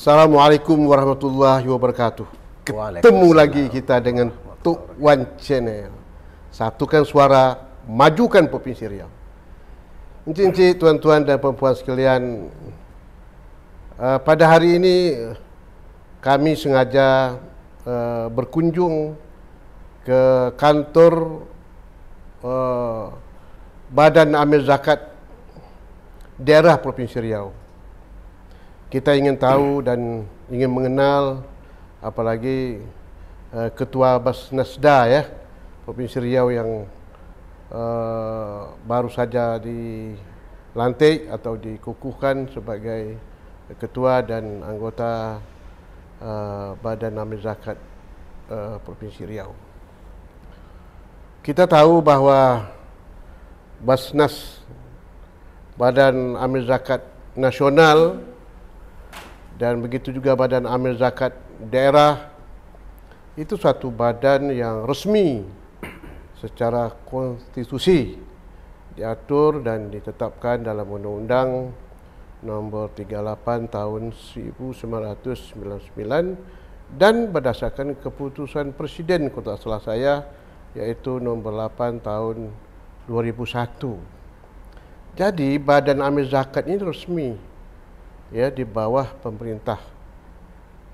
Assalamualaikum warahmatullahi wabarakatuh. Ketemu lagi kita dengan Tok Wan Channel. Satukan suara, majukan Provinsi Riau. Encik-encik, tuan-tuan dan perempuan sekalian, pada hari ini kami sengaja berkunjung ke kantor Badan Amil Zakat daerah Provinsi Riau. Kita ingin tahu dan ingin mengenal, apalagi Ketua Basnasda ya, Provinsi Riau yang baru saja dilantik atau dikukuhkan sebagai Ketua dan anggota Badan Amil Zakat Provinsi Riau. Kita tahu bahwa Basnas, Badan Amil Zakat Nasional, dan begitu juga Badan Amil Zakat Daerah itu satu badan yang resmi secara konstitusi, diatur dan ditetapkan dalam Undang-Undang Nomor 38 Tahun 1999 dan berdasarkan keputusan Presiden, kalau tak salah saya, yaitu Nomor 8 Tahun 2001. Jadi Badan Amil Zakat ini resmi ya di bawah pemerintah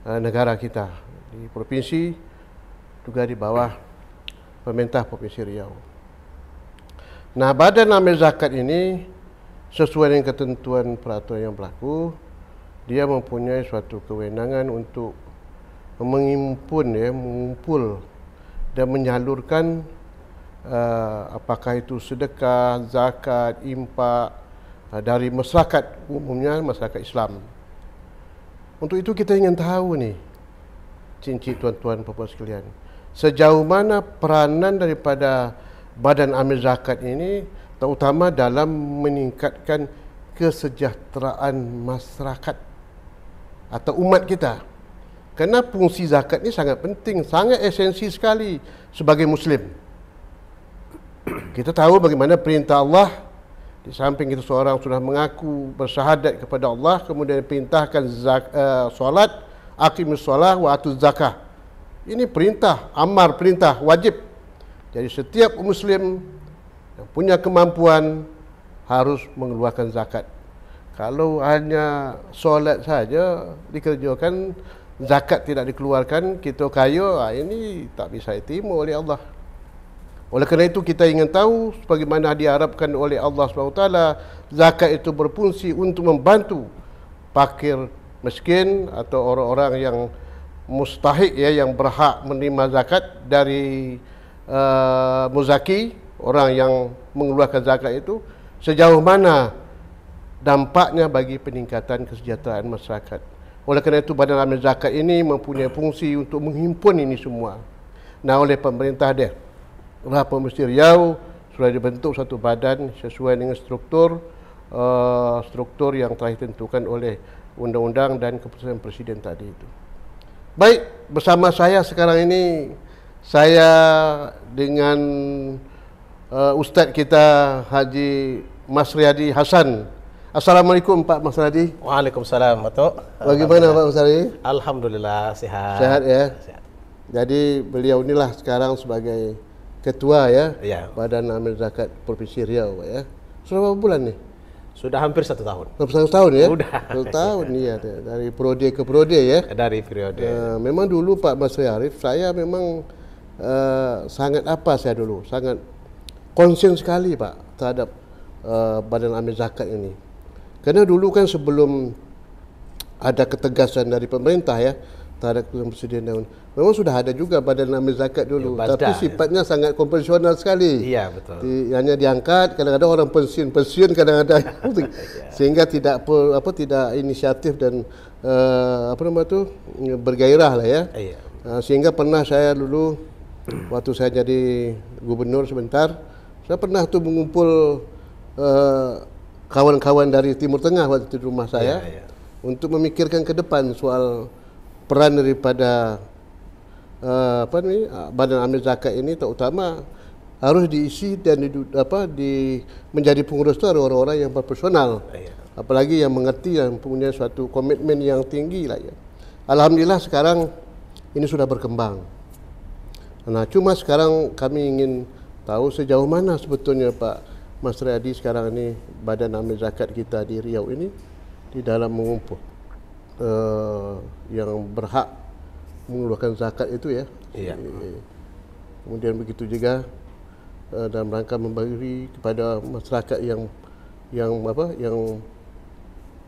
negara kita, di provinsi juga di bawah pemerintah Provinsi Riau. Nah, Badan Amil Zakat ini sesuai dengan ketentuan peraturan yang berlaku, dia mempunyai suatu kewenangan untuk mengumpul dan menyalurkan apakah itu sedekah, zakat, infak dari masyarakat umumnya, masyarakat Islam. Untuk itu kita ingin tahu nih, cincin tuan-tuan perempuan sekalian, sejauh mana peranan daripada Badan Amil Zakat ini, terutama dalam meningkatkan kesejahteraan masyarakat atau umat kita. Kerana fungsi zakat ini sangat penting, sangat esensi sekali sebagai Muslim. Kita tahu bagaimana perintah Allah. Di samping itu seorang sudah mengaku bersyahadat kepada Allah, kemudian perintahkan solat, aqimus solah wa atuz zakah. Ini perintah, amar, perintah, wajib. Jadi setiap Muslim yang punya kemampuan harus mengeluarkan zakat. Kalau hanya solat saja dikerjakan, zakat tidak dikeluarkan, kita kaya, ini tak bisa diterima oleh Allah. Oleh kerana itu kita ingin tahu bagaimana diharapkan oleh Allah SWT, zakat itu berfungsi untuk membantu fakir, miskin atau orang-orang yang mustahik ya, yang berhak menerima zakat dari muzaki, orang yang mengeluarkan zakat itu, sejauh mana dampaknya bagi peningkatan kesejahteraan masyarakat. Oleh kerana itu Badan Amil Zakat ini mempunyai fungsi untuk menghimpun ini semua. Nah, oleh pemerintah Provinsi Riau sudah dibentuk satu badan sesuai dengan struktur yang telah ditentukan oleh undang-undang dan keputusan Presiden tadi itu. Baik, bersama saya sekarang ini saya dengan Ustaz kita Haji Mas Riyadi Hasan. Assalamualaikum Pak Mas Riyadi. Waalaikumsalam Tok. Bagaimana Pak Mas Riyadi? Alhamdulillah sehat. Sehat ya. Sehat. Jadi beliau inilah sekarang sebagai Ketua ya. Badan Amil Zakat Provinsi Riau ya. Sudah berapa bulan nih? Sudah hampir 1 tahun. Hampir 1 tahun ya? Sudah. 1 tahun ya, dari periode ke periode ya. Dari periode. Memang dulu Pak Mas Arif, saya memang sangat sangat konsen sekali Pak terhadap Badan Amil Zakat ini. Karena dulu kan sebelum ada ketegasan dari pemerintah ya terhadap Presiden daun, memang sudah ada juga Badan Amil Zakat dulu, ya, tapi sifatnya sangat konvensional sekali. Iya, betul. Hanya diangkat, kadang-kadang orang pensiun kadang-kadang sehingga tidak inisiatif dan bergairah lah ya. Iya. Sehingga pernah saya dulu waktu saya jadi gubernur sebentar, saya pernah tuh mengumpul kawan-kawan dari Timur Tengah waktu itu di rumah saya, untuk memikirkan ke depan soal peran daripada Badan Amil Zakat ini, terutama harus diisi dan menjadi pengurus itu orang-orang yang profesional. apalagi yang mengerti dan punya suatu komitmen yang tinggi lah ya. Alhamdulillah sekarang ini sudah berkembang. Nah, cuma sekarang kami ingin tahu sejauh mana sebetulnya Pak Mas Riyadi sekarang ini Badan Amil Zakat kita di Riau ini di dalam mengumpul yang berhak mengeluarkan zakat itu ya. Iya. Kemudian begitu juga dalam rangka memberi kepada masyarakat yang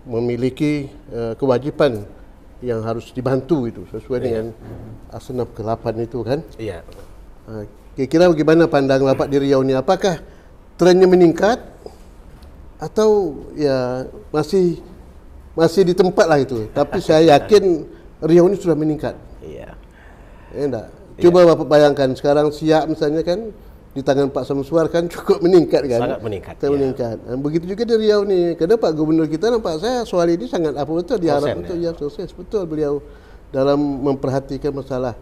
memiliki kewajipan yang harus dibantu itu sesuai dengan asnaf ke-8 itu kan. Iya. Kira-kira bagaimana pandang Bapak di Riau ini? Apakah trennya meningkat atau ya masih di tempat lah itu? Tapi saya yakin Riau ini sudah meningkat. Iya. Enggak. Coba Bapak bayangkan sekarang Siak misalnya kan di tangan Pak Samsuar kan cukup meningkat kan? Sangat meningkat. Sangat meningkat. Dan begitu juga di Riau nih. Karena Pak Gubernur kita nampak saya soal ini sangat betul diharap betul ya sukses betul beliau dalam memperhatikan masalah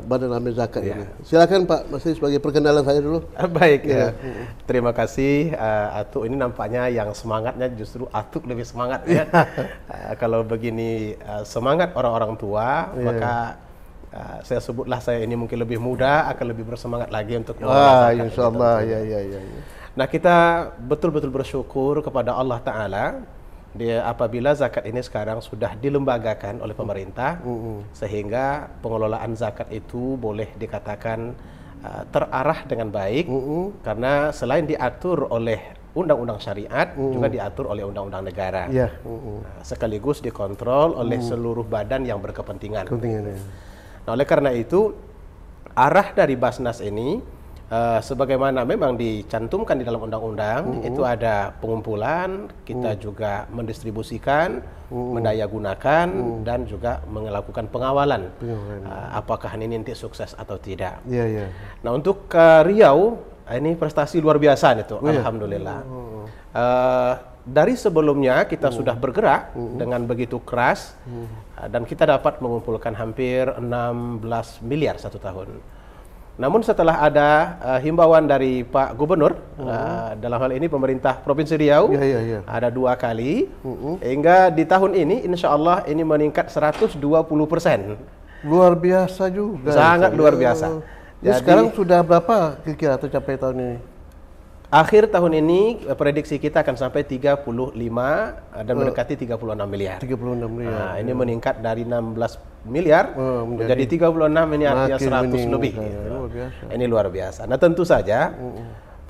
Badan Amil Zakat ini. Silakan Pak Masih sebagai perkenalan saya dulu. Baik. Ya. Terima kasih Atuk. Ini nampaknya yang semangatnya justru Atuk lebih semangat ya. Kalau begini semangat orang-orang tua maka saya sebutlah saya ini mungkin lebih muda akan lebih bersemangat lagi untuk insyaallah ya. Nah, kita betul-betul bersyukur kepada Allah Ta'ala apabila zakat ini sekarang sudah dilembagakan oleh pemerintah sehingga pengelolaan zakat itu boleh dikatakan terarah dengan baik karena selain diatur oleh undang-undang syariat juga diatur oleh undang-undang negara. Sekaligus dikontrol oleh seluruh badan yang berkepentingan. Nah, oleh karena itu arah dari Basnas ini sebagaimana memang dicantumkan di dalam undang-undang itu ada pengumpulan, kita juga mendistribusikan, mendayagunakan dan juga melakukan pengawalan. Apakah ini nanti sukses atau tidak. Nah, untuk Riau ini prestasi luar biasa itu, alhamdulillah. Dari sebelumnya kita sudah bergerak dengan begitu keras dan kita dapat mengumpulkan hampir 16 miliar satu tahun. Namun setelah ada himbauan dari Pak Gubernur, dalam hal ini pemerintah Provinsi Riau, ada 2 kali, hingga di tahun ini insya Allah ini meningkat 120%. Luar biasa juga. Sangat luar biasa. Jadi sekarang sudah berapa kira-kira tercapai tahun ini? Akhir tahun ini prediksi kita akan sampai 35 dan mendekati 36 miliar. 36 miliar. Nah, ini meningkat dari 16 miliar menjadi 36, ini artinya 100 lebih. Luar biasa. Ini luar biasa. Nah, tentu saja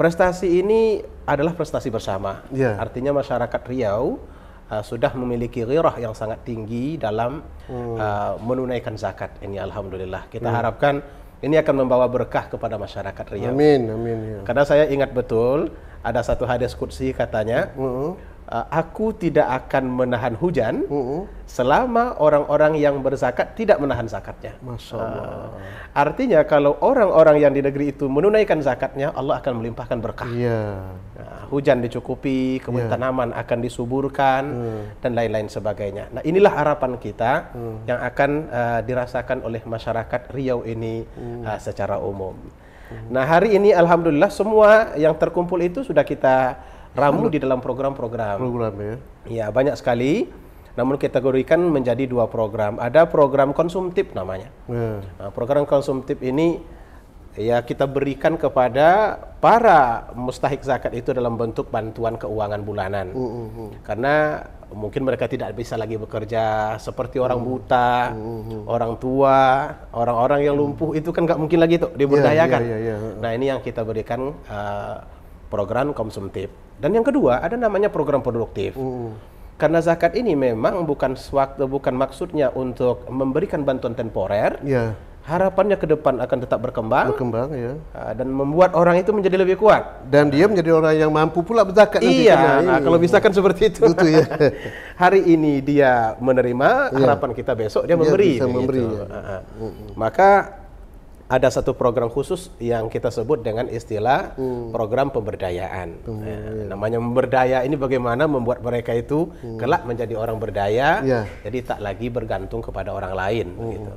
prestasi ini adalah prestasi bersama. Artinya masyarakat Riau sudah memiliki ghirah yang sangat tinggi dalam menunaikan zakat ini, alhamdulillah. Kita harapkan ini akan membawa berkah kepada masyarakat Riau. Amin, amin. Karena saya ingat betul ada satu hadis qudsi katanya, aku tidak akan menahan hujan selama orang-orang yang berzakat tidak menahan zakatnya. Masya Allah. Artinya kalau orang-orang yang di negeri itu menunaikan zakatnya, Allah akan melimpahkan berkah. Hujan dicukupi, kebun tanaman akan disuburkan dan lain-lain sebagainya. Nah, inilah harapan kita yang akan dirasakan oleh masyarakat Riau ini secara umum. Nah, hari ini alhamdulillah semua yang terkumpul itu sudah kita ramu di dalam program-program. Ya, banyak sekali. Namun kategorikan menjadi 2 program. Ada program konsumtif namanya. Nah, program konsumtif ini ya kita berikan kepada para mustahik zakat itu dalam bentuk bantuan keuangan bulanan. Karena mungkin mereka tidak bisa lagi bekerja seperti orang buta, orang tua, orang-orang yang lumpuh itu kan nggak mungkin lagi tuh diberdayakan. Nah, ini yang kita berikan program konsumtif. Dan yang kedua ada namanya program produktif. Karena zakat ini memang bukan maksudnya untuk memberikan bantuan temporer. Harapannya ke depan akan tetap berkembang dan membuat orang itu menjadi lebih kuat dan dia menjadi orang yang mampu pula berzakat nanti. Kalau bisa kan seperti itu. Hari ini dia menerima, harapan kita besok dia memberi. Maka ada satu program khusus yang kita sebut dengan istilah program pemberdayaan. Namanya memberdaya ini bagaimana membuat mereka itu kelak menjadi orang berdaya, jadi tak lagi bergantung kepada orang lain. Gitu.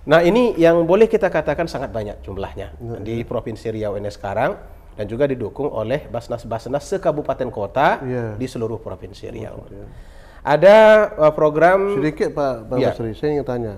Nah, ini yang boleh kita katakan sangat banyak jumlahnya di Provinsi Riau ini sekarang. dan juga didukung oleh Basnas-Basnas sekabupaten kota Ya. di seluruh provinsi Riau. Ada program Sedikit Pak Ya. Basri, saya ingin tanya.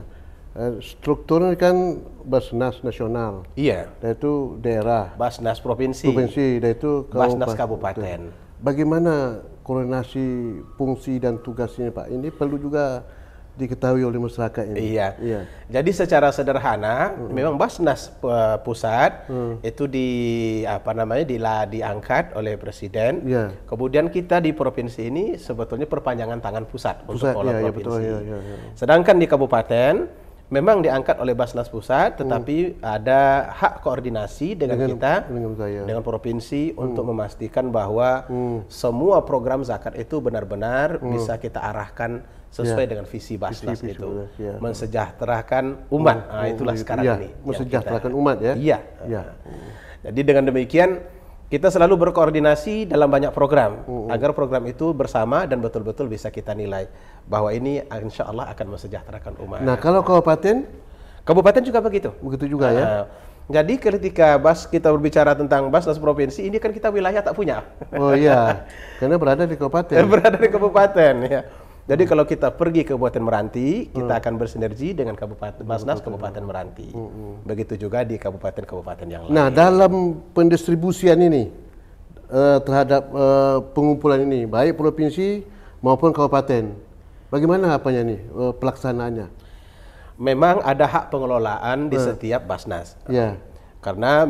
Strukturnya kan Basnas nasional, iya, dan itu daerah, Basnas provinsi, provinsi, dan itu Basnas kabupaten. Bagaimana koordinasi fungsi dan tugasnya Pak? Ini perlu juga diketahui oleh masyarakat ini. Iya. Iya. Jadi secara sederhana, memang Basnas pusat itu diangkat oleh presiden. Iya. Kemudian kita di provinsi ini sebetulnya perpanjangan tangan pusat untuk Pusat, mengelola ya, ya, provinsi. betul, ya. Sedangkan di kabupaten memang diangkat oleh Basnas pusat, tetapi ada hak koordinasi dengan kita, dengan saya. dengan provinsi untuk memastikan bahwa semua program zakat itu benar-benar bisa kita arahkan sesuai dengan visi Basnas Visi itu, Basnas, ya. mensejahterakan umat. Nah, itulah sekarang Iya, ini. yang mensejahterakan kita- umat ya. Iya. Iya. Jadi dengan demikian kita selalu berkoordinasi dalam banyak program agar program itu bersama dan betul-betul bisa kita nilai bahwa ini insya Allah akan mensejahterakan umat. Nah, kalau kabupaten Kabupaten juga begitu. begitu juga ya. Jadi ketika kita berbicara tentang Basnas provinsi, ini kan kita wilayah tak punya. Oh iya, karena berada di kabupaten. Berada di kabupaten ya. Jadi kalau kita pergi ke Kabupaten Meranti, kita akan bersinergi dengan Basnas Kabupaten Meranti. Begitu juga di kabupaten-kabupaten yang lain. Nah, dalam pendistribusian ini terhadap pengumpulan ini, baik provinsi maupun kabupaten, bagaimana apanya nih pelaksanaannya? Memang ada hak pengelolaan di setiap Basnas. Ya. Karena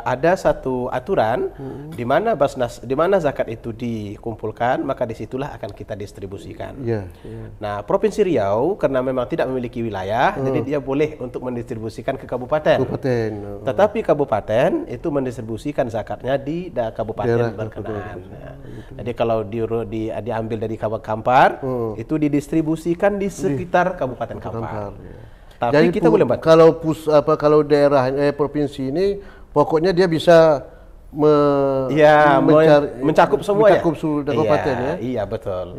ada satu aturan di mana di mana zakat itu dikumpulkan, maka disitulah akan kita distribusikan. Ya. Nah, Provinsi Riau karena memang tidak memiliki wilayah, jadi dia boleh untuk mendistribusikan ke kabupaten. Kabupaten. Tetapi kabupaten itu mendistribusikan zakatnya di kabupaten Daerah, berkenaan. Nah, jadi kalau diambil dari Kampar, itu didistribusikan di sekitar Kabupaten Kampar. Tapi Jadi kita boleh bantu. kalau daerah provinsi ini pokoknya dia bisa mencakup semua mencakup seluruh kabupaten ya. Iya, betul.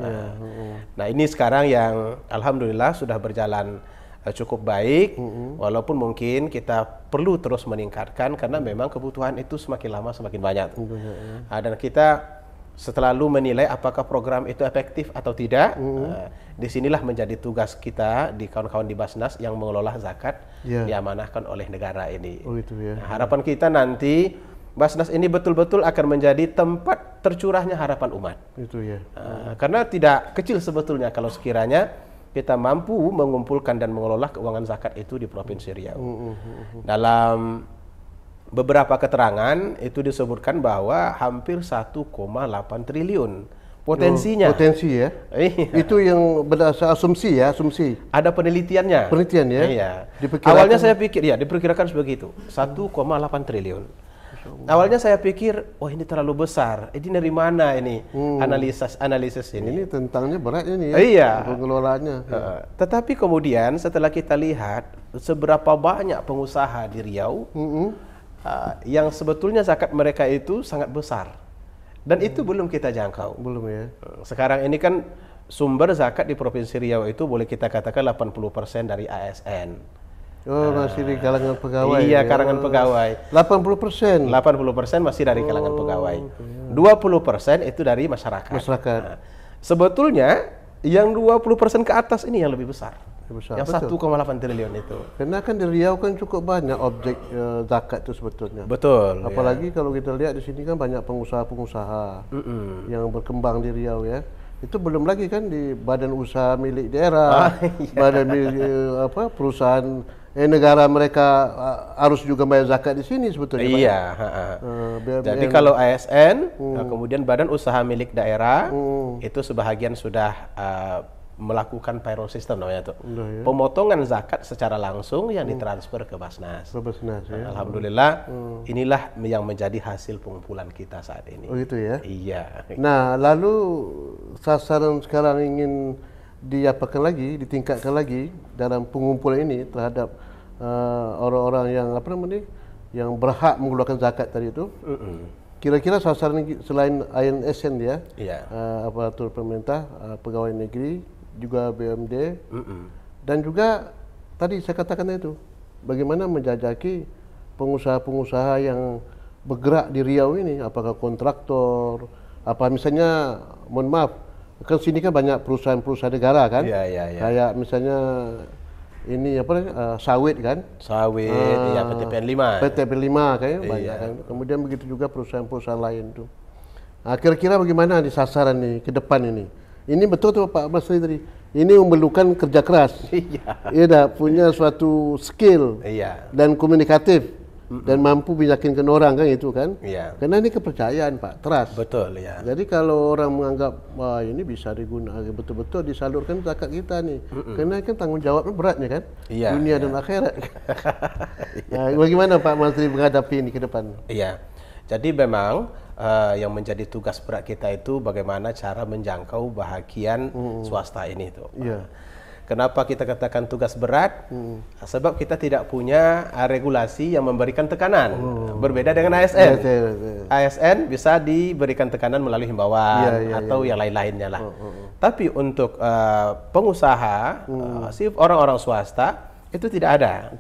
Nah, ini sekarang yang alhamdulillah sudah berjalan cukup baik, walaupun mungkin kita perlu terus meningkatkan karena memang kebutuhan itu semakin lama semakin banyak. Dan kita selalu menilai apakah program itu efektif atau tidak. Disinilah menjadi tugas kita di kawan-kawan di Basnas yang mengelola zakat diamanahkan oleh negara ini. Oh itu ya. Nah, harapan kita nanti Basnas ini betul-betul akan menjadi tempat tercurahnya harapan umat. Itu ya. Karena tidak kecil sebetulnya kalau sekiranya kita mampu mengumpulkan dan mengelola keuangan zakat itu di Provinsi Riau. Dalam beberapa keterangan itu disebutkan bahwa hampir 1,8 triliun potensinya. Potensi ya. Iya. Itu yang berdasar asumsi ya, asumsi. Ada penelitiannya. Penelitian ya. Iya. Diperkirakan- Awalnya saya pikir, ya diperkirakan sebegitu, 1,8 triliun. Awalnya saya pikir, wah ini terlalu besar. Ini dari mana ini analisis ini? Ini tentangnya berat ini ya. Iya. Pengelolaannya. Tetapi kemudian setelah kita lihat seberapa banyak pengusaha di Riau yang sebetulnya zakat mereka itu sangat besar dan itu belum kita jangkau. Belum ya. Sekarang ini kan sumber zakat di Provinsi Riau itu boleh kita katakan 80% dari ASN. Oh, masih di kalangan pegawai. Iya, kalangan pegawai. 80%. 80% masih dari kalangan pegawai. 20% itu dari masyarakat. Masyarakat. Nah, sebetulnya yang 20% ke atas ini yang lebih besar. Besar. Yang Betul. 1,8 triliun itu. Karena kan di Riau kan cukup banyak objek zakat itu sebetulnya. Betul. Apalagi kalau kita lihat di sini kan banyak pengusaha-pengusaha yang berkembang di Riau ya. Itu belum lagi kan di badan usaha milik daerah, badan milik perusahaan negara mereka harus juga bayar zakat di sini sebetulnya. Iya. BUMN. Jadi kalau ASN, kemudian badan usaha milik daerah, itu sebahagian sudah melakukan payroll system namanya tuh. Pemotongan zakat secara langsung yang ditransfer ke Basnas. Basnas ya. Alhamdulillah, inilah yang menjadi hasil pengumpulan kita saat ini. Oh itu ya. Iya. Nah, lalu sasaran sekarang ingin diapakan lagi, ditingkatkan lagi dalam pengumpulan ini terhadap orang-orang yang yang berhak mengeluarkan zakat tadi itu. Kira-kira sasaran selain ASN ya, aparatur pemerintah, pegawai negeri, juga BUMD, dan juga tadi saya katakan itu, bagaimana menjajaki pengusaha-pengusaha yang bergerak di Riau ini, apakah kontraktor, apa misalnya, mohon maaf, kan sini kan banyak perusahaan-perusahaan negara kan, kayak misalnya ini apa sawit kan, sawit, PT PN5, PT PN5 kayaknya banyak kan. Kemudian begitu juga perusahaan-perusahaan lain tuh. Nah, kira-kira bagaimana di sasaran nih ke depan ini? Ini betul tuh Pak Basri tadi. Ini memerlukan kerja keras. Iya dah punya suatu skill dan komunikatif dan mampu meyakinkan orang kan itu kan. Karena ini kepercayaan Pak, trust. Betul ya. Jadi kalau orang menganggap wah ini bisa digunakan betul-betul disalurkan zakat kita nih. Karena kan tanggung jawabnya beratnya kan. Dunia dan akhirat. Nah, bagaimana Pak Menteri menghadapi ini ke depan? Iya. Jadi memang yang menjadi tugas berat kita itu bagaimana cara menjangkau bahagian swasta ini tuh. Kenapa kita katakan tugas berat? Sebab kita tidak punya regulasi yang memberikan tekanan. Berbeda dengan ASN. ASN bisa diberikan tekanan melalui himbauan atau yang lain-lainnya lah. Tapi untuk pengusaha, orang-orang swasta itu tidak ada.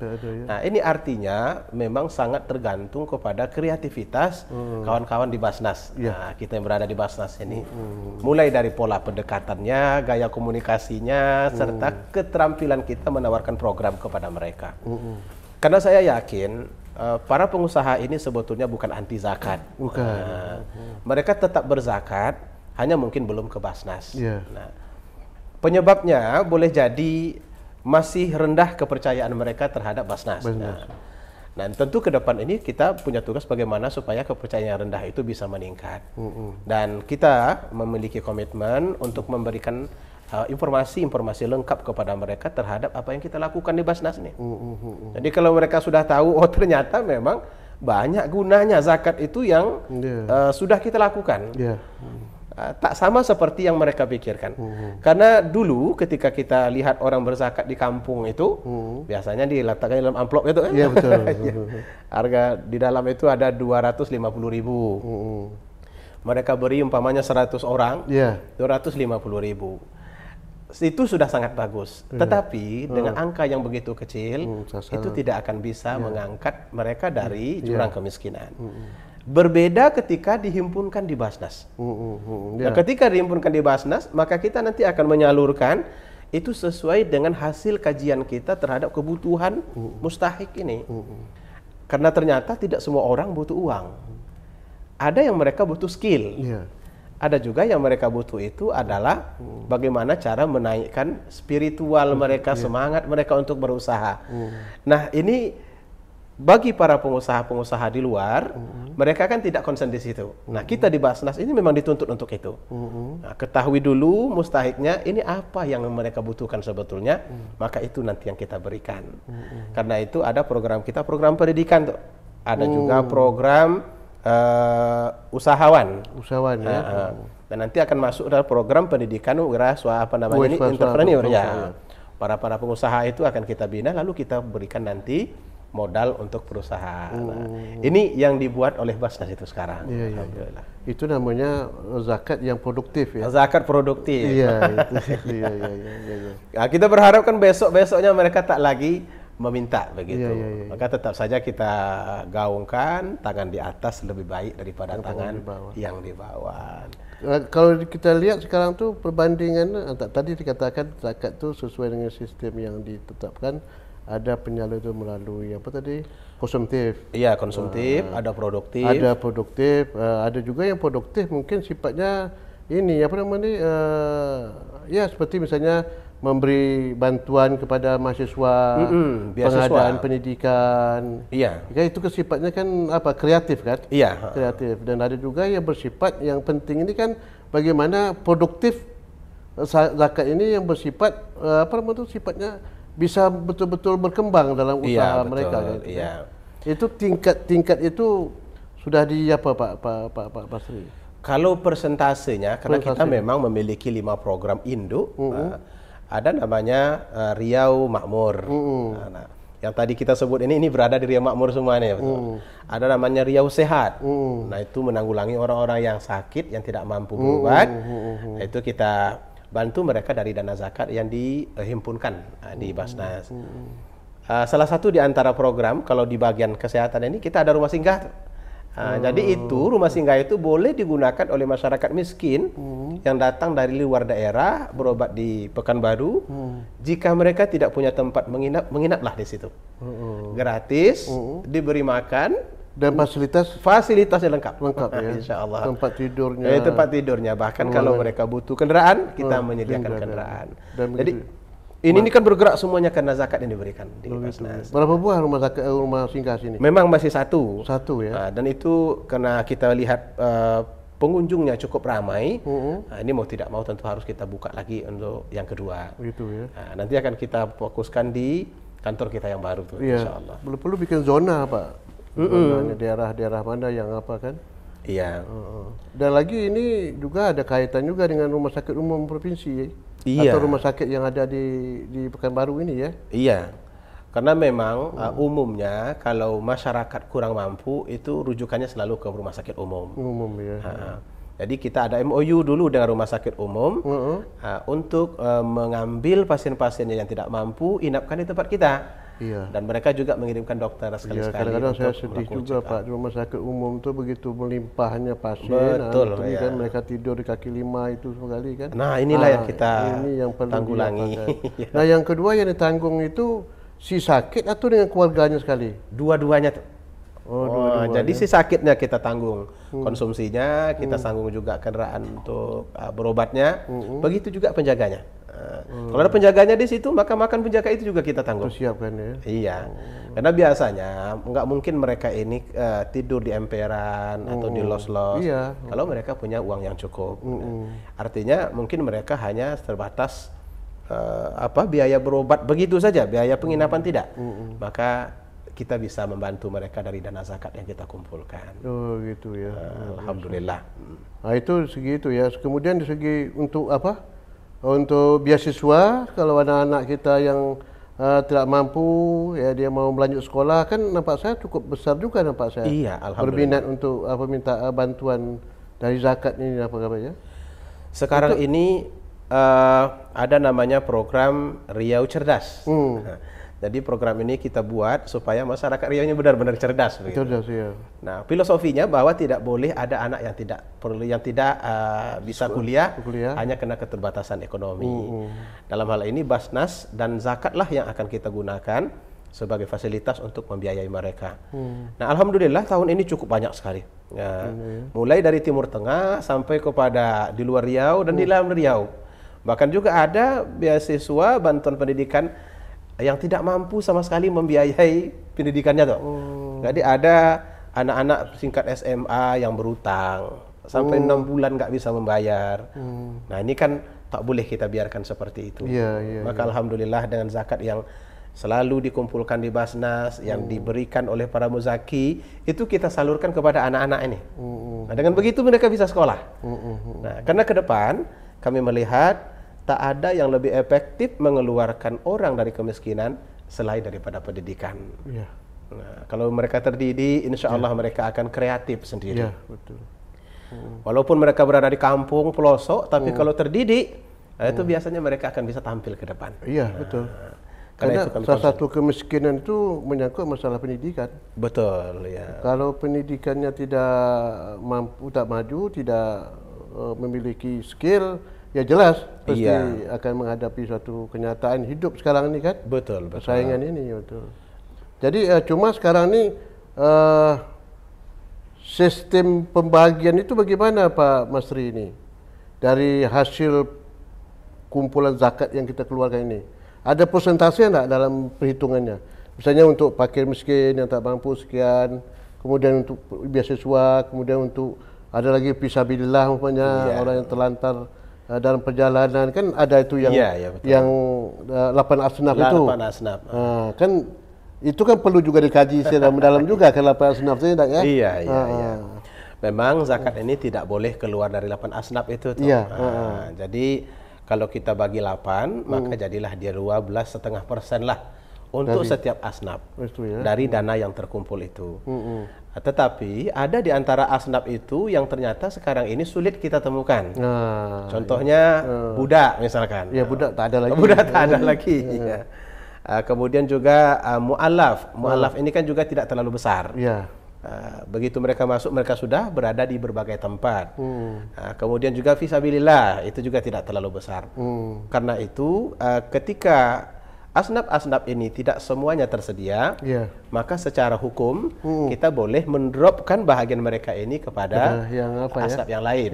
Nah, ini artinya memang sangat tergantung kepada kreativitas kawan-kawan di Basnas. Nah, kita yang berada di Basnas ini, mulai dari pola pendekatannya, gaya komunikasinya, serta keterampilan kita menawarkan program kepada mereka. Karena saya yakin para pengusaha ini sebetulnya bukan anti zakat. Mereka tetap berzakat, hanya mungkin belum ke Basnas. Nah, penyebabnya boleh jadi masih rendah kepercayaan mereka terhadap Basnas. Nah, tentu ke depan ini kita punya tugas bagaimana supaya kepercayaan yang rendah itu bisa meningkat. Dan kita memiliki komitmen untuk memberikan informasi-informasi lengkap kepada mereka terhadap apa yang kita lakukan di Basnas nih. Jadi kalau mereka sudah tahu, oh ternyata memang banyak gunanya zakat itu yang sudah kita lakukan. Tak sama seperti yang mereka pikirkan. Karena dulu ketika kita lihat orang berzakat di kampung itu, biasanya diletakkan dalam amplop itu kan? Iya betul. Harga di dalam itu ada 250.000. Mereka beri umpamanya 100 orang, 250.000. Itu sudah sangat bagus. Tetapi dengan angka yang begitu kecil, itu tidak akan bisa mengangkat mereka dari jurang kemiskinan. Berbeda ketika dihimpunkan di Basnas. Nah, ketika dihimpunkan di Basnas, maka kita nanti akan menyalurkan itu sesuai dengan hasil kajian kita terhadap kebutuhan mustahik ini. Karena ternyata tidak semua orang butuh uang. Ada yang mereka butuh skill. Ada juga yang mereka butuh itu adalah bagaimana cara menaikkan spiritual mereka, semangat mereka untuk berusaha. Nah, ini bagi para pengusaha-pengusaha di luar, mereka kan tidak konsen di situ. Nah, kita di Basnas ini memang dituntut untuk itu. Nah, ketahui dulu mustahiknya, ini apa yang mereka butuhkan sebetulnya, maka itu nanti yang kita berikan. Karena itu ada program kita, program pendidikan tuh. Ada juga program usahawan. Dan nanti akan masuk dalam program pendidikan entrepreneur ya. Para pengusaha itu akan kita bina, lalu kita berikan nanti modal untuk perusahaan. Ini yang dibuat oleh Basnas itu sekarang. Alhamdulillah. Itu namanya zakat yang produktif ya. Zakat produktif. Nah, kita berharap kan besok-besoknya mereka tak lagi meminta begitu. Maka tetap saja kita gaungkan tangan di atas lebih baik daripada tangan yang di bawah. Kalau kita lihat sekarang tuh perbandingan tadi dikatakan zakat tuh sesuai dengan sistem yang ditetapkan. Ada penyalur itu melalui apa tadi? Konsumtif. Iya, konsumtif, ada produktif. Ada produktif, ada juga yang produktif mungkin sifatnya ini apa namanya? Ya seperti misalnya memberi bantuan kepada mahasiswa, pengadaan pendidikan. Iya. Ya, itu sifatnya kan apa? Kreatif kan? Iya. Kreatif. Dan ada juga yang bersifat yang penting ini kan bagaimana produktif zakat ini yang bersifat apa namanya? Sifatnya bisa betul-betul berkembang dalam usaha mereka kan? Itu tingkat itu sudah di apa Pak Basri? Kalau persentasenya karena kita memang memiliki 5 program induk, ada namanya Riau Makmur. Nah, yang tadi kita sebut ini berada di Riau Makmur semuanya. Ada namanya Riau Sehat. Nah, itu menanggulangi orang-orang yang sakit yang tidak mampu berobat. Nah, itu kita bantu mereka dari dana zakat yang dihimpunkan di Basnas. Salah satu di antara program kalau di bagian kesehatan ini kita ada rumah singgah. Jadi itu rumah singgah itu boleh digunakan oleh masyarakat miskin yang datang dari luar daerah berobat di Pekanbaru. Jika mereka tidak punya tempat menginap, menginaplah di situ. Gratis, diberi makan Dan fasilitasnya lengkap. ya. Insya Allah. Tempat tidurnya. Tempat tidurnya. Bahkan kalau mereka butuh kendaraan, kita menyediakan kendaraan. Jadi ini kan bergerak semuanya karena zakat yang diberikan di Basnas. Berapa buah rumah singgah sini? Memang masih satu. Satu ya. Dan itu karena kita lihat pengunjungnya cukup ramai. Ini mau tidak mau tentu harus kita buka lagi untuk yang kedua. Gitu ya. Nanti akan kita fokuskan di kantor kita yang baru tuh, Iya. insya Allah. Perlu bikin zona, Pak. Zonanya daerah-daerah mana yang apa kan? Iya. Dan lagi ini juga ada kaitan juga dengan rumah sakit umum provinsi. Iya. Atau rumah sakit yang ada di Pekanbaru ini ya. Iya. Karena memang umumnya kalau masyarakat kurang mampu itu rujukannya selalu ke rumah sakit umum. Umum ya. Jadi kita ada MOU dulu dengan rumah sakit umum untuk mengambil pasien-pasien yang tidak mampu inapkan di tempat kita. Iya. Dan mereka juga mengirimkan dokter sekali-sekali. Kadang-kadang saya sedih melakukan juga check up. Pak, di rumah sakit umum tuh begitu melimpahnya pasien. Betul, Tapi ya. kan mereka tidur di kaki lima itu sekali kan. Nah, inilah yang kita ini yang perlu tanggulangi. diapakan. Nah, yang kedua yang ditanggung itu si sakit atau dengan keluarganya sekali? Dua-duanya tuh. Dua-duanya. Jadi si sakitnya kita tanggung konsumsinya, kita tanggung juga kendaraan untuk berobatnya. Begitu juga penjaganya. Kalau ada penjaganya di situ, maka makan penjaga itu juga kita tanggung. Persiapkan ya. Iya, karena biasanya nggak mungkin mereka ini tidur di emperan atau di los-los. Iya. Kalau mereka punya uang yang cukup, artinya mungkin mereka hanya terbatas biaya berobat begitu saja, biaya penginapan tidak. Maka kita bisa membantu mereka dari dana zakat yang kita kumpulkan. Oh gitu ya. Alhamdulillah. Nah itu segitu ya. Kemudian di segi untuk apa? Untuk beasiswa, kalau anak-anak kita yang tidak mampu, ya dia mau melanjut sekolah, kan nampak saya cukup besar juga nampak saya. Iya, alhamdulillah. Berminat untuk minta bantuan dari zakat ini apa ya? Sekarang ini ada namanya program Riau Cerdas. Jadi program ini kita buat supaya masyarakat Riau ini benar-benar cerdas. Cerdas ya. Nah, filosofinya bahwa tidak boleh ada anak yang tidak bisa kuliah hanya karena keterbatasan ekonomi. Dalam hal ini Basnas dan zakatlah yang akan kita gunakan sebagai fasilitas untuk membiayai mereka. Nah, alhamdulillah tahun ini cukup banyak sekali. Mulai dari Timur Tengah sampai kepada di luar Riau dan di dalam Riau. Bahkan juga ada beasiswa bantuan pendidikan yang tidak mampu sama sekali membiayai pendidikannya tuh. Jadi ada anak-anak tingkat SMA yang berutang sampai 6 bulan nggak bisa membayar. Nah ini kan tak boleh kita biarkan seperti itu. Maka alhamdulillah dengan zakat yang selalu dikumpulkan di Basnas, yang diberikan oleh para muzaki, itu kita salurkan kepada anak-anak ini. Nah dengan begitu mereka bisa sekolah. Nah karena ke depan kami melihat tak ada yang lebih efektif mengeluarkan orang dari kemiskinan selain daripada pendidikan. Nah, kalau mereka terdidik, insya Allah mereka akan kreatif sendiri. Betul. Walaupun mereka berada di kampung, pelosok, tapi kalau terdidik, itu biasanya mereka akan bisa tampil ke depan. Iya, betul. Karena Karena salah satu kemiskinan itu menyangkut masalah pendidikan. Betul, ya. Kalau pendidikannya tidak mampu, tak maju, tidak memiliki skill, ya jelas pasti akan menghadapi suatu kenyataan hidup sekarang ini kan. Betul. Persaingan ini betul. Jadi cuma sekarang ini sistem pembagian itu bagaimana Pak Masri ini dari hasil kumpulan zakat yang kita keluarkan ini? Ada persentase enggak dalam perhitungannya? Misalnya untuk fakir miskin yang tak mampu sekian, kemudian untuk beasiswa, kemudian untuk ada lagi fisabilillah umpamanya orang yang terlantar dalam perjalanan, kan ada itu yang yang 8 asnaf itu. 8 asnaf. Kan itu kan perlu juga dikaji secara mendalam juga kan 8 asnaf itu enggak ya? Iya. Memang zakat ini tidak boleh keluar dari 8 asnaf itu tuh. Jadi kalau kita bagi 8, maka jadilah dia 12,5% lah untuk setiap asnaf dari dana yang terkumpul itu. Tetapi ada di antara asnaf itu yang ternyata sekarang ini sulit kita temukan. Contohnya budak misalkan. Ya budak tak ada lagi. Budak tak ada lagi. Kemudian juga mu'alaf. Mu'alaf ini kan juga tidak terlalu besar. Begitu mereka masuk, mereka sudah berada di berbagai tempat. Kemudian juga fisabilillah itu juga tidak terlalu besar. Karena itu ketika asnaf-asnaf ini tidak semuanya tersedia, maka secara hukum kita boleh mendropkan bahagian mereka ini kepada asnaf yang lain.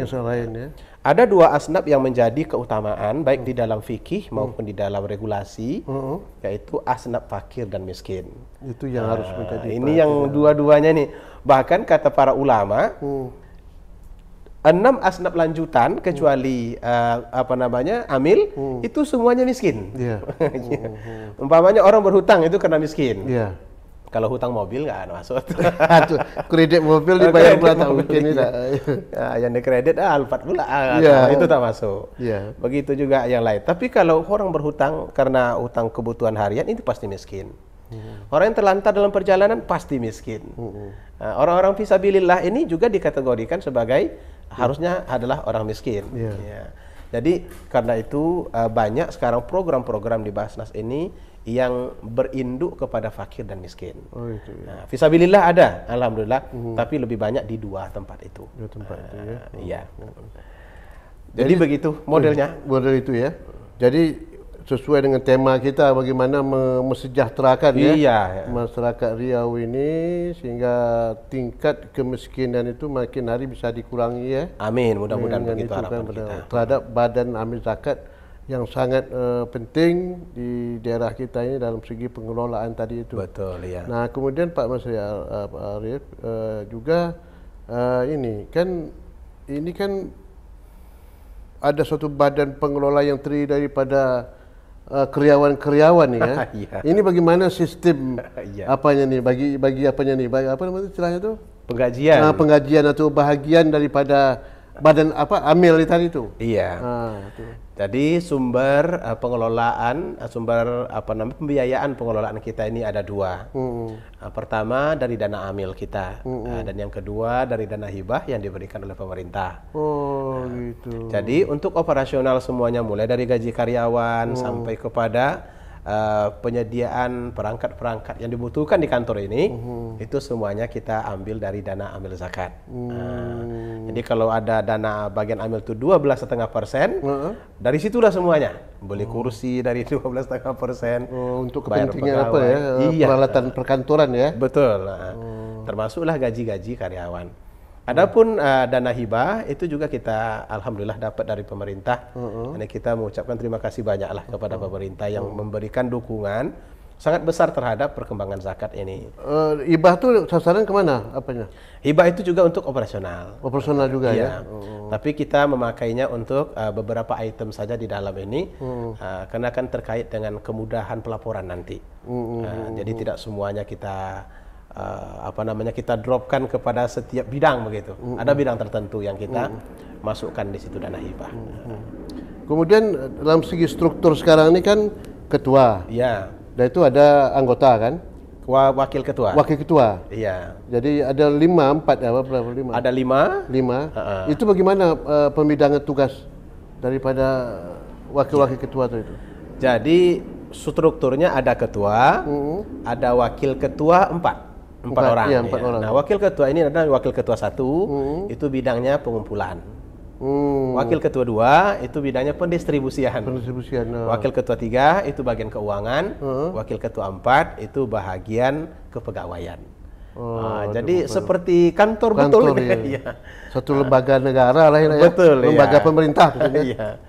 Ada dua asnaf yang menjadi keutamaan baik di dalam fikih maupun di dalam regulasi, yaitu asnaf fakir dan miskin. Itu yang harus menjadi ini yang dua-duanya nih. Bahkan kata para ulama, 6 asnaf lanjutan kecuali amil itu semuanya miskin. Umpamanya orang berhutang itu karena miskin. Kalau hutang mobil nggak masuk. Kredit mobil dibayar pula tak mungkin tidak. Yang dikredit Alphard pula, itu tak masuk. Begitu juga yang lain. Tapi kalau orang berhutang karena hutang kebutuhan harian itu pasti miskin. Orang yang terlantar dalam perjalanan pasti miskin. Orang-orang fisabilillah ini juga dikategorikan sebagai harusnya adalah orang miskin. Jadi karena itu banyak sekarang program-program di Basnas ini yang berinduk kepada fakir dan miskin. Fisabilillah ada, alhamdulillah, tapi lebih banyak di dua tempat itu. Jadi begitu modelnya. Model itu ya. Jadi sesuai dengan tema kita bagaimana mesejahterakan masyarakat Riau ini sehingga tingkat kemiskinan itu makin hari bisa dikurangi ya. Amin, mudah-mudahan begitu harapan kita. Terhadap badan amil zakat yang sangat penting di daerah kita ini dalam segi pengelolaan tadi itu. Betul, ya. Nah, kemudian Pak Mas Arief juga ini kan ada suatu badan pengelola yang terdiri daripada karyawan-karyawan nih ya. Ini bagaimana sistem apanya nih bagi apanya nih? Apa namanya istilahnya itu? Penggajian. Penggajian atau bahagian daripada badan amil tadi itu. Jadi sumber pengelolaan, pembiayaan pengelolaan kita ini ada dua. Pertama dari dana amil kita, dan yang kedua dari dana hibah yang diberikan oleh pemerintah. Gitu. Jadi untuk operasional semuanya mulai dari gaji karyawan sampai kepada penyediaan perangkat-perangkat yang dibutuhkan di kantor ini, itu semuanya kita ambil dari dana amil zakat. Jadi kalau ada dana bagian amil itu 12,5%, dari situlah semuanya. Beli kursi dari 12,5%. Untuk kepentingan apa ya? Peralatan perkantoran ya. Betul. Termasuklah gaji-gaji karyawan. Adapun dana hibah itu juga kita alhamdulillah dapat dari pemerintah. Ini kita mengucapkan terima kasih banyaklah kepada pemerintah yang memberikan dukungan sangat besar terhadap perkembangan zakat ini. Hibah tuh sasaran kemana apanya? Hibah itu juga untuk operasional. Operasional juga ya. Tapi kita memakainya untuk beberapa item saja di dalam ini, karena kan terkait dengan kemudahan pelaporan nanti. Jadi tidak semuanya kita kita dropkan kepada setiap bidang begitu. Ada bidang tertentu yang kita masukkan di situ dana hibah. Kemudian dalam segi struktur sekarang ini kan ketua. Dan itu ada anggota kan? Wakil ketua. Wakil ketua. Jadi ada 5, 4 berapa 5? Ada 5. Itu bagaimana pembidangan tugas daripada wakil-wakil ketua itu? Jadi strukturnya ada ketua, ada wakil ketua 4 orang. orang. Nah, wakil ketua ini adalah wakil ketua 1, itu bidangnya pengumpulan. Wakil ketua 2 itu bidangnya pendistribusian. Wakil ketua 3 itu bagian keuangan. Wakil ketua 4 itu bahagian kepegawaian. Jadi seperti kantor betul ya. Suatu lembaga negara lah ya. Betul, lembaga pemerintah.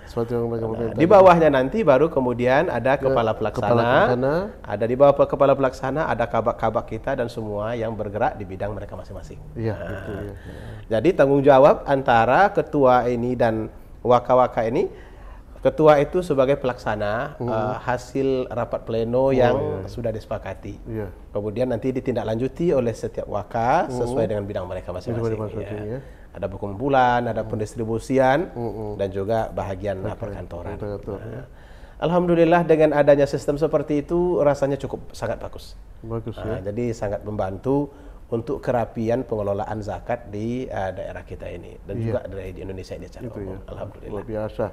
Suatu lembaga pemerintah. Di bawahnya nanti baru kemudian ada kepala pelaksana. Ada di bawah kepala pelaksana ada kabak-kabak kita dan semua yang bergerak di bidang mereka masing-masing. Jadi tanggung jawab antara ketua ini dan waka-waka ini. Ketua itu sebagai pelaksana hasil rapat pleno yang sudah disepakati. Kemudian nanti ditindaklanjuti oleh setiap waka sesuai dengan bidang mereka masing-masing. Ada pengumpulan, ada pendistribusian, dan juga bahagian perkantoran. Alhamdulillah dengan adanya sistem seperti itu rasanya cukup sangat bagus. Jadi sangat membantu untuk kerapian pengelolaan zakat di daerah kita ini dan juga di Indonesia ini secara umum. Alhamdulillah. Luar biasa.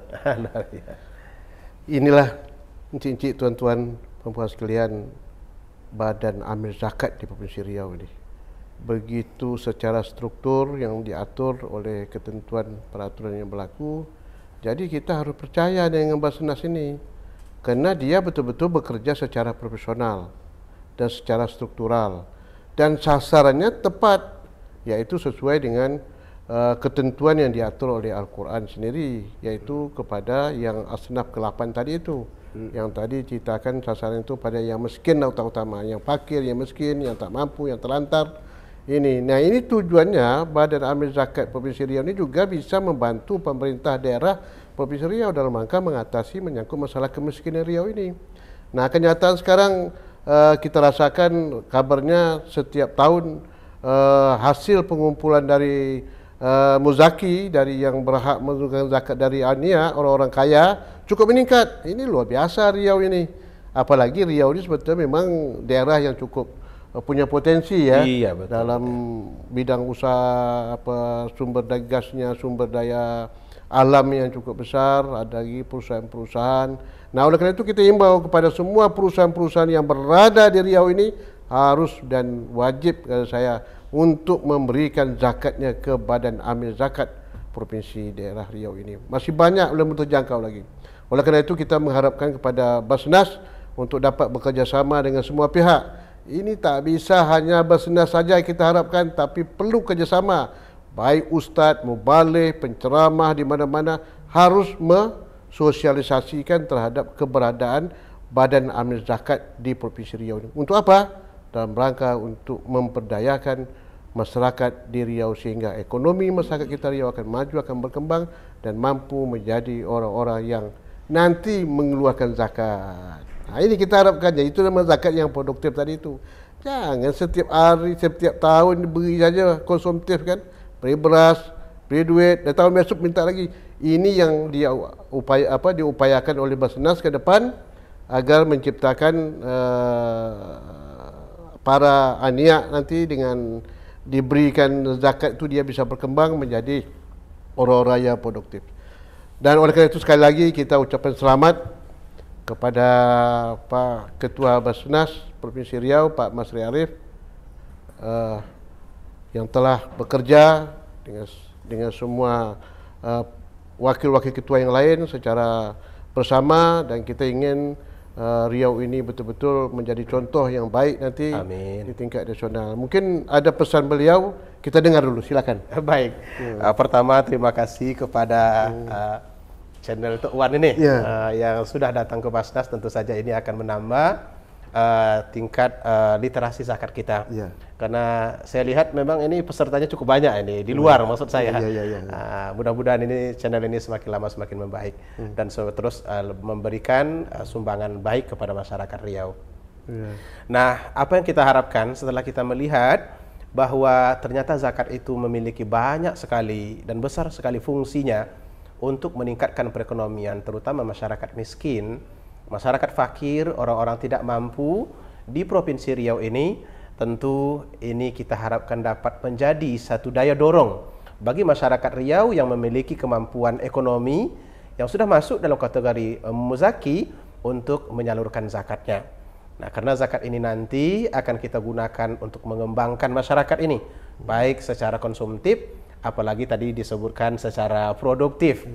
Inilah encik-encik tuan-tuan perempuan sekalian Badan Amil Zakat di Provinsi Riau ini. begitu secara struktur yang diatur oleh ketentuan peraturan yang berlaku. Jadi kita harus percaya dengan Basnas ini, kerana dia betul-betul bekerja secara profesional dan secara struktural, dan sasarannya tepat, yaitu sesuai dengan ketentuan yang diatur oleh Al-Quran sendiri, yaitu kepada yang asnaf ke-8 tadi itu. Yang tadi ceritakan sasaran itu pada yang miskin utama, yang fakir, yang miskin, yang tak mampu, yang terlantar. Nah ini tujuannya Badan Amil Zakat Provinsi Riau ini juga bisa membantu pemerintah daerah Provinsi Riau dalam rangka mengatasi menyangkut masalah kemiskinan Riau ini. Nah kenyataan sekarang kita rasakan kabarnya setiap tahun hasil pengumpulan dari muzaki, dari yang berhak menunaikan zakat dari Ania, orang-orang kaya, cukup meningkat. Ini luar biasa Riau ini. Apalagi Riau ini sebetulnya memang daerah yang cukup punya potensi ya. Iya, betul. Dalam bidang usaha sumber daya gasnya, sumber daya alam yang cukup besar, ada lagi perusahaan-perusahaan. Nah, oleh karena itu kita imbau kepada semua perusahaan-perusahaan yang berada di Riau ini harus dan wajib saya untuk memberikan zakatnya ke Badan Amil Zakat Provinsi daerah Riau ini. Masih banyak belum terjangkau lagi. Oleh kerana itu kita mengharapkan kepada Basnas untuk dapat bekerjasama dengan semua pihak. Ini tak bisa hanya Basnas saja kita harapkan, tapi perlu kerjasama. Baik ustaz, mubaligh, penceramah di mana-mana harus mensosialisasikan terhadap keberadaan Badan Amil Zakat di Provinsi Riau ini. Untuk apa? Dalam rangka untuk memperdayakan masyarakat di Riau sehingga ekonomi masyarakat kita Riau akan maju, akan berkembang dan mampu menjadi orang-orang yang nanti mengeluarkan zakat. Nah, ini kita harapkannya, itu nama zakat yang produktif tadi itu. Jangan setiap hari, setiap tahun beri saja konsumtif kan, beri beras, beri duit, dan tahun besok minta lagi. Ini yang diupayakan oleh Basnas ke depan agar menciptakan para aniak nanti dengan diberikan zakat itu dia bisa berkembang menjadi orang-orang yang produktif. Dan oleh kerana itu sekali lagi kita ucapkan selamat kepada Pak Ketua Basnas Provinsi Riau, Pak Masri Arif, yang telah bekerja dengan semua wakil-wakil ketua yang lain secara bersama, dan kita ingin Riau ini betul-betul menjadi contoh yang baik nanti. Amin. Di tingkat nasional. Mungkin ada pesan beliau, kita dengar dulu, silakan. Baik. Pertama terima kasih kepada channel Tok Wan ini yang sudah datang ke Basnas. Tentu saja ini akan menambah tingkat literasi zakat kita. Karena saya lihat memang ini pesertanya cukup banyak ini di luar maksud saya. Mudah-mudahan ini channel ini semakin lama semakin membaik dan terus memberikan sumbangan baik kepada masyarakat Riau. Nah, apa yang kita harapkan setelah kita melihat bahwa ternyata zakat itu memiliki banyak sekali dan besar sekali fungsinya untuk meningkatkan perekonomian, terutama masyarakat miskin, masyarakat fakir, orang-orang tidak mampu di Provinsi Riau ini. Tentu ini kita harapkan dapat menjadi satu daya dorong bagi masyarakat Riau yang memiliki kemampuan ekonomi yang sudah masuk dalam kategori muzaki untuk menyalurkan zakatnya. Nah, karena zakat ini nanti akan kita gunakan untuk mengembangkan masyarakat ini, baik secara konsumtif, apalagi tadi disebutkan secara produktif.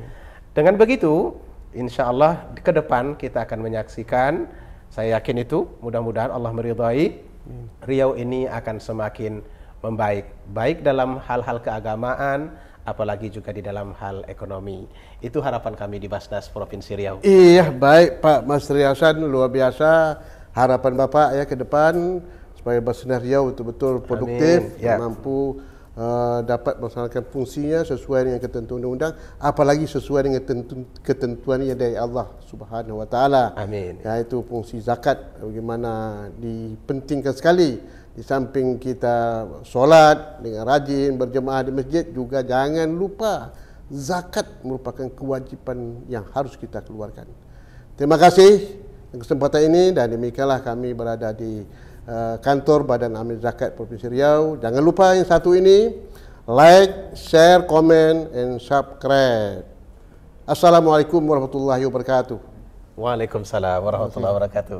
Dengan begitu, insya Allah ke depan kita akan menyaksikan, saya yakin itu, mudah-mudahan Allah meridhai, Riau ini akan semakin membaik, baik dalam hal-hal keagamaan, apalagi juga di dalam hal ekonomi. Itu harapan kami di Basnas Provinsi Riau. Iya, baik Pak Masri Hasan, luar biasa harapan Bapak ya ke depan supaya Basnas Riau betul-betul produktif, mampu dapat melaksanakan fungsinya sesuai dengan ketentuan undang-undang, apalagi sesuai dengan ketentuannya dari Allah Subhanahu wa taala. Amin. Yaitu fungsi zakat, bagaimana dipentingkan sekali. Di samping kita solat dengan rajin berjemaah di masjid, juga jangan lupa zakat merupakan kewajiban yang harus kita keluarkan. Terima kasih atas kesempatan ini, dan demikianlah kami berada di kantor Badan Amil Zakat Provinsi Riau. Jangan lupa yang satu ini, like, share, comment, and subscribe. Assalamualaikum warahmatullahi wabarakatuh. Waalaikumsalam warahmatullahi wabarakatuh.